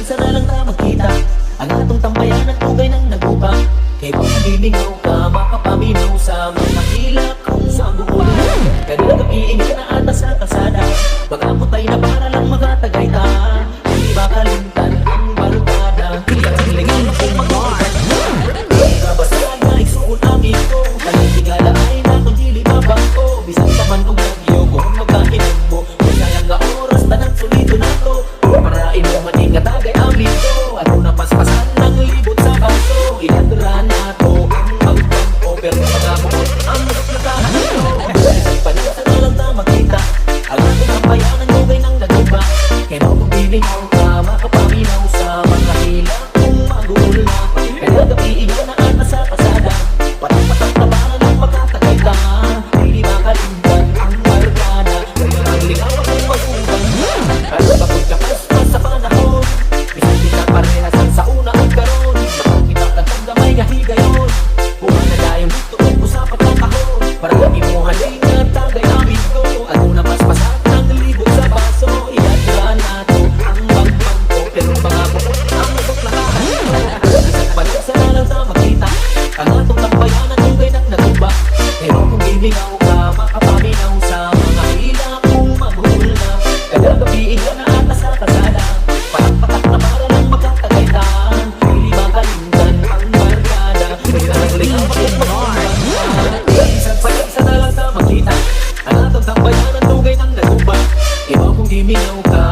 paligsa na lang ta magkita. Ang atong tambayan at tugay ng naguba. Kay kung gilingaw ka, makapaminaw sa mga hilak kung sa bukulo. Kanina gabiin ka na ata sa kasada. Magkaputay na para lang magatagay ta. Hindi ba kalimtan ang barukada? Hindi ka silingin kung mag-uwan. Kabasag na isuot amin ko. Kanyang tigala ay natong dili babang ko. Bisang naman kung nagyo kung magkahinag mo. Kung sayang nga oras tanang sulido na to. Parain mo maning katagay amin ko. At kung napaspasan ng libot sa baso. Ilandra na to ang magpampo. Pero magkakabot ang naglatahan ito. Isang panasa na lang na makita. Ang atong kampayanan lugay ng naguba. Kaya mo kung bilingaw ka, makapaminaw sa mga hila kung magulo na. Kaya gabiin ka na ata sa kasada. Patak-patak na para lang magkatagay ka. Hindi makalimtan ang barkada. Kaya ang lingaw at ang maguban. At bakod ka pa sa panahon. Isang kita parehasan sa una at karon. Makakita lang ang gamay nga higayon. Buwan na dayong dito kung usapat ng kahon. Para kami mo haling at tagay namin ko. At kung napaspasan ng libot sa baso. Ilandra na to ang magpangko. Pero mga bukod ang nabuklakahan ito. Isang paligsa na lang sa makita. Ang atong tambayanan tugay ng naguba. Pero kung gilingaw ka, makapaminaw sa mga hila kung magulo na. Kaya gabiin ka na ata sa kasada. Patak-patak na para lang magkatagaytan. Hindi makalimtan ang barkada. Kaya naglingaw at magpangko. Isang paligsa na lang sa makita. Ang atong tambayanan tugay ng naguba. Pero kung gilingaw ka,